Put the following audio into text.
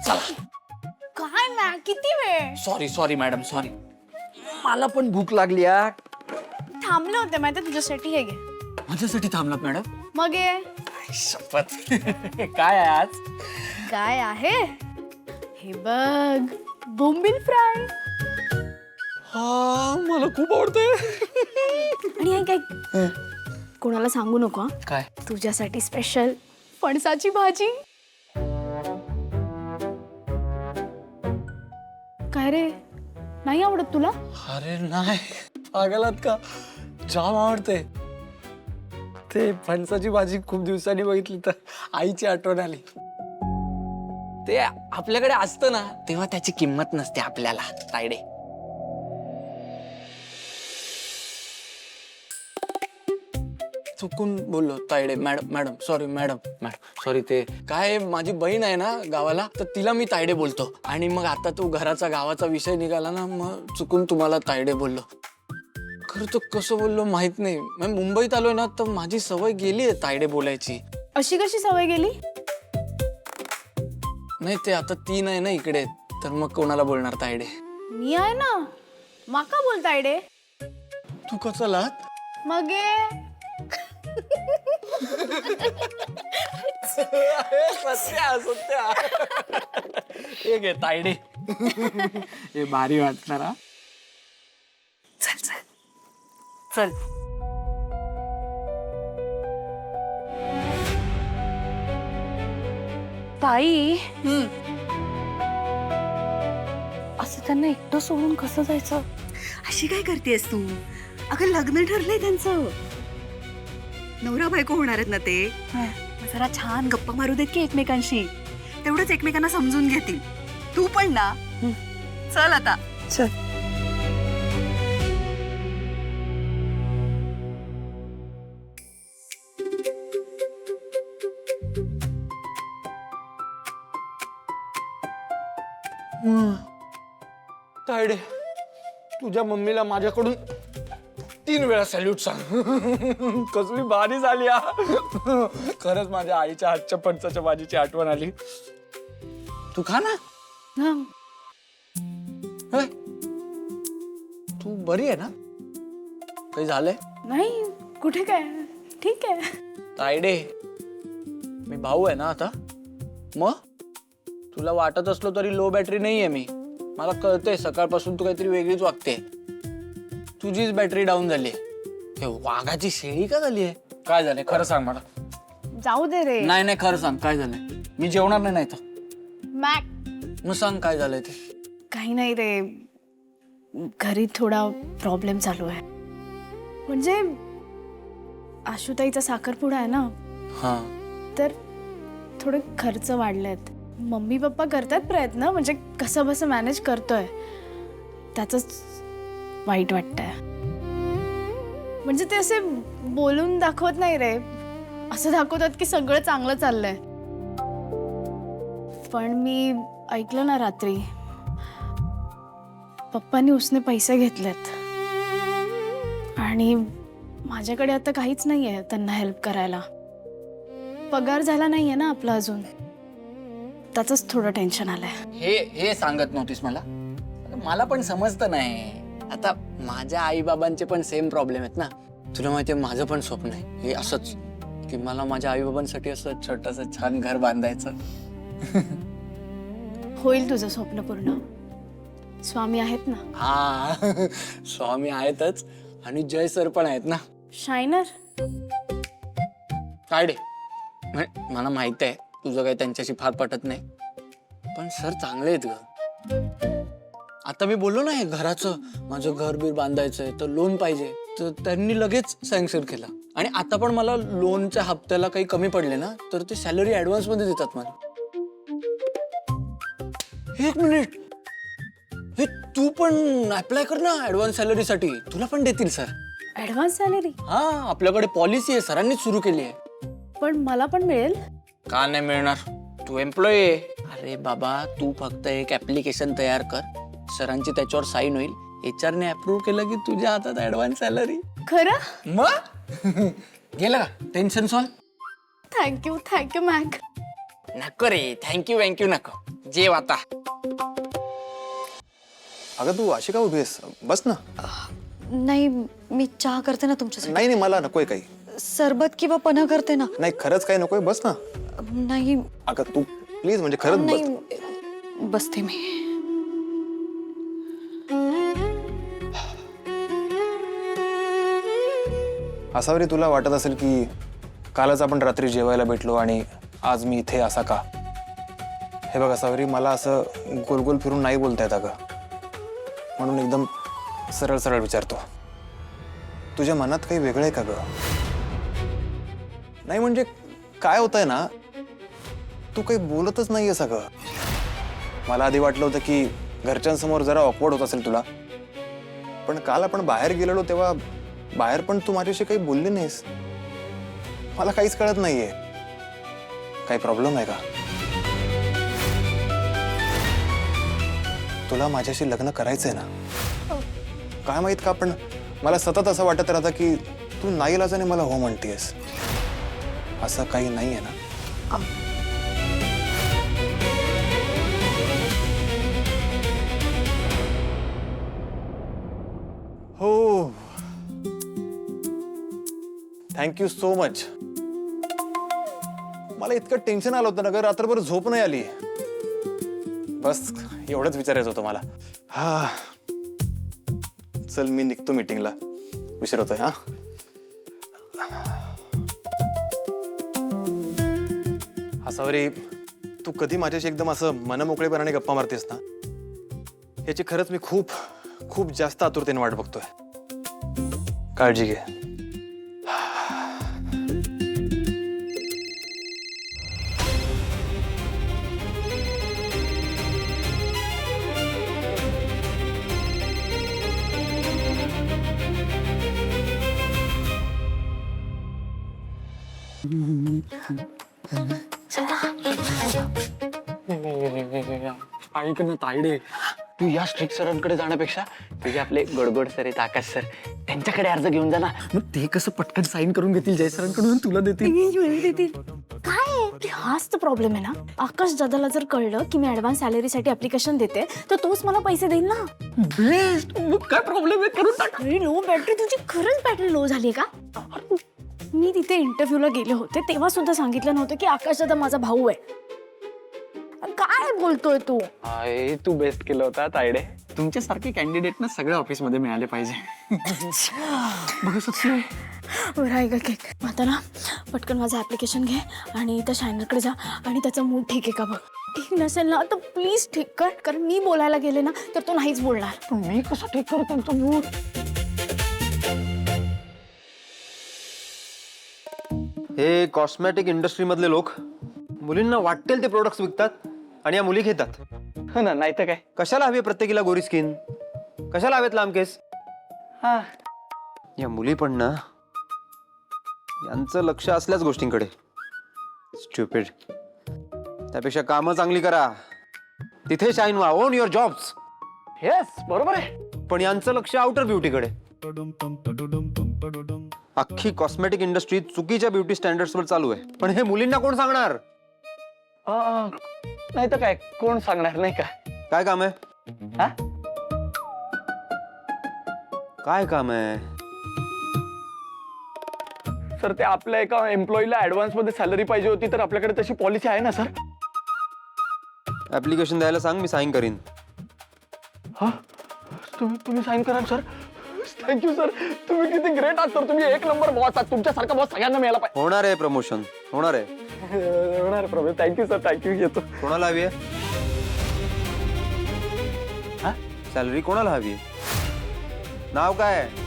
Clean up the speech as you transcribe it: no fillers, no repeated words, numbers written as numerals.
चला. काय मॅक, किती वेळ सॉरी सॉरी मॅडम सॉरी. मला पण भूक लागली यार. थांबले होते माहिती तुझ्यासाठी. हे घे. माझ्यासाठी थांबलात मॅडम? मग ये. शपथ. काय आहे आज? काय आहे हे बघ, बोंबील फ्राय. हा मला खूप आवडतंय. आणि हे काय, कोणाला सांगू नको हं? काय? तुझ्यासाठी स्पेशल फणसाची भाजी. काय रे, नाही आवडत तुला? अरे नाही, पागलात का? जाम आवडते. ते फणसाची भाजी खूप दिवसांनी बघितली तर आईची आठवण आली. ते आपल्याकडे असतं ना तेव्हा त्याची किंमत नसते आपल्याला. तायडे, चुकून बोललो Tayde. Madam madam sorry. Madam madam sorry. ते काय, माझी बहीण आहे ना गावाला, तर तिला मी तायडे बोलतो. आणि मग आता तो घराचा गावाचा विषय निघाला ना, मग चुकून तुम्हाला तायडे बोललो. खरं तर कसं बोललो माहित नाही. मी मुंबईत आलोय ना, तर माझी सवय गेली आहे तायडे बोलायची. अशी कशी सवय गेली? नाही, ते आता ती नाही ना इकडे, तर मग कोणाला बोलणार तायडे? मी आहे ना, माका बोलताय डे. तू कसं लात? मग ये. सत्या सत्या. हे घे तायडे. हे भारी वाटणार हा. चल चल चल. ताई, असं त्यांना एकटं सोडून कसं जायचं? अशी काय करतेस तू? अगं लग्न ठरलंय त्यांचं. नवरा बायको होणार आहेत ना ते. मग जरा छान गप्पा मारू देत की एकमेकांशी. तेवढंच एकमेकांना समजून घेतील. तू पण ना. चल आता. चल. तायडे, तुझ्या मम्मीला माझ्याकडून 3 वेळा सॅल्यूट सांग. कसली भारी झाली हा. खरंच माझ्या आईच्या हातच्या फणसाच्या भाजीची आठवण आली. तू खा ना. हं. होय. तू बरी आहे ना? काही झालंय? नाही, कुठे काय, ठीक आहे. तायडे, मी भाऊ आहे ना आता. मग तुला वाटत असलो तरी लो बॅटरी नाहीये मी. मला कळतंय सकाळपासून तू काहीतरी वेगळीच वागते. तुझीच बॅटरी डाऊन झाली. हे वाघाची शेळी का झाली आहे? काय झालंय खरं सांग मला. जाऊ दे रे. नाही नाही, खरं सांग काय झालंय. मी जेवणार नाही तर. मॅक, मग सांग काय झालंय ते. काही नाही रे, घरी थोडा प्रॉब्लेम चालू आहे. म्हणजे आशुताईचा साखरपुडा आहे ना, हा. तर थोडे खर्च वाढलेत. मम्मी पप्पा करतात प्रयत्न, म्हणजे कसं बसं मॅनेज करतोय. त्याचंच वाईट वाटतंय. म्हणजे ते असे बोलून दाखवत नाही रे, असं दाखवतात की सगळं चांगलं चाललंय. पण मी ऐकलं ना रात्री, पप्पांनी उसने पैसे घेतलेत आणि माझ्याकडे आता काहीच नाहीये त्यांना हेल्प करायला. पगार झाला नाहीये ना आपला अजून, त्याचंच थोडं टेन्शन आलंय. हे सांगत नव्हतीस मला. मला पण समजतं नाही. आता माझ्या आई बाबांचे पण सेम प्रॉब्लेम आहेत ना. तुला माहितीये माझं पण स्वप्न आहे हे असंच, की मला माझ्या आई बाबांसाठी असं छोटंसं छान घर बांधायचं. होईल तुझं स्वप्न पूर्ण. स्वामी आहेत ना. हा, स्वामी आहेतच आणि जय सर पण आहेत ना. शायनर. तायडे, मला माहित आहे तुझं काही त्यांच्याशी फार पटत नाही, पण सर चांगले आहेत ग. आता मी बोललो ना हे घराचं, माझं घर बीर बांधायचंय तर लोन पाहिजे, तर त्यांनी लगेच सँक्शन केलं. आणि आता पण मला लोनच्या हप्त्याला काही कमी पडले ना, तर ते सॅलरी ऍडव्हान्स मध्ये देतात मला. 1 मिनिट, हे तू पण अप्लाय कर ना ऍडव्हान्स सॅलरीसाठी. तुला पण देतील सर. Advance salary? हा, आपल्याकडे पॉलिसी आहे, सरांनीच सुरू केली आहे. पण मला पण मिळेल? का नाही मिळणार? तू एम्प्लॉई आहे. अरे बाबा, तू फक्त एक ऍप्लिकेशन तयार कर, सरांची त्याच्यावर साईन होईल, HR ने अप्रूव्ह केलं की तुझ्या हातात ऍडव्हान्स सॅलरी. खरं? मग गेलं का टेन्शन सॉल्व. Thank you Mac. नको रे, थँक्यू नको. जेव आता. अगं तू अशी का उभी आहेस? बस ना. नाही मी चहा करते ना तुमच्यासाठी. नाही नाही मला नकोय काही. सरबत किंवा पन्हा करते ना. नाही खरंच काही नकोय, बस ना. नाही अगं तू प्लीज म्हणजे खरंच बस. नाही बसते मी. असावरी तुला वाटत असेल की कालच आपण रात्री जेवायला भेटलो आणि आज मी इथे असा का? हे बघ असावरी, मला असं गोल गोल फिरून नाही बोलता येत अगं, म्हणून एकदम सरळ सरळ विचारतो. तुझ्या मनात काही वेगळं आहे का ग? नाही म्हणजे काय होतंय ना, तू काही बोलतच नाहीयेस अगं. मला आधी वाटलं होतं की घरच्यांसमोर जरा ऑकवर्ड होत असेल तुला, पण काल आपण बाहेर गेलेलो तेव्हा बाहेर पण तू माझ्याशी काही बोलली नाहीस. मला काहीच कळत नाहीये. काही प्रॉब्लेम आहे का? तुला माझ्याशी लग्न करायचंय ना? काय माहित का, पण मला सतत असं वाटत राहतं की तू नाईलाजाने मला हो म्हणतेस. असं काही नाहीये ना? हो, थँक्यू सो मच. मला इतकं टेन्शन आलं होतं ना ग, रात्रभर झोप नाही आली. बस एवढंच विचारायचं होतं मला. हा चल मी निघतो मीटिंगला, उशीर होतोय. हा असावरी, तू कधी माझ्याशी एकदम असं मनमोकळेपणाने गप्पा मारतेस ना, याची खरंच मी खूप खूप जास्त आतुरतेने वाट बघतोय. काळजी घे. ऐक ना तायडे, तू या स्ट्रिक्ट सरांकडे जाण्यापेक्षा तुझे आपले गोडगोड सर आहेत आकाश सर, त्यांच्याकडे अर्ज घेऊन जा ना. मग ते कसं पटकन साईन करून घेतील जय सरांकडून, तुला देतील. काय आहे? हाच तर प्रॉब्लेम आहे ना. आकाश दादाला जर कळलं की मी ऍडव्हान्स सॅलरीसाठी ऍप्लिकेशन देते तर तोच मला पैसे देईल ना. बेस्ट. मग काय प्रॉब्लेम आहे, करून टाक. अरे लो बॅटरी, तुझी खरंच बॅटरी लो झाली का? मी तिथे इंटरव्ह्यूला गेले होते तेव्हा सुद्धा सांगितलं नव्हतं की आकाश दादा माझा भाऊ आहे. काय बोलतोय तू? तू बेस्ट केलं होता तायडे. तुमच्यासारखे कॅन्डिडेट ना सगळ्या ऑफिसमध्ये मिळाले पाहिजे. बरं आहे का केक? आता ना पटकन माझं ऍप्लिकेशन घे आणि त्या शायनरकडे जा आणि त्याचा मूड ठीक आहे का बघ. ठीक नसेल ना तर प्लीज ठीक कर, कारण मी बोलायला गेले ना तर तो नाहीच बोलणार. पण मी कसं ठीक करू त्यांचा मूड? हे कॉस्मॅटिक इंडस्ट्री मधले लोक मुलींना वाटेल ते प्रोडक्ट्स विकतात आणि या मुली घेतात. हो ना, नाही तर काय. कशाला हवी प्रत्येकीला गोरी स्किन? कशाला हवेत लांब केस? हा, या मुली पण ना, यांचं लक्ष असल्याच गोष्टींकडे. स्ट्युपिड. त्यापेक्षा कामं चांगली करा, तिथे शाईन व्हा, ओन युअर जॉब्स. येस बरोबर आहे. पण यांचं लक्ष आउटर ब्युटीकडे. अख्खी कॉस्मॅटिक इंडस्ट्री चुकीच्या ब्युटी स्टँडर्ड्सवर चालू आहे, पण हे मुलींना कोण सांगणार? नाही तर काय, कोण सांगणार नाही का? काय काम आहे? हा? काय काम आहे? सर ते आपल्या एका एम्प्लॉईला ऍडव्हान्स मध्ये सॅलरी पाहिजे होती, तर आपल्याकडे तशी पॉलिसी आहे ना सर. ऍप्लिकेशन द्यायला सांग, मी साईन करीन. हा, तुम्ही साईन कराल सर? थँक्यू सर, तुम्ही किती ग्रेट आहात सर. तुम्ही एक नंबर बॉस आहात. तुमच्यासारखा बॉस सगळ्यांना मिळाला पाहिजे. होणार आहे प्रमोशन, होणार आहे. होणार प्रॉब्लेम. Thank you sir, thank you. येतो. कोणाला हवी आहे? हा? सॅलरी कोणाला हवी आहे? नाव काय आहे?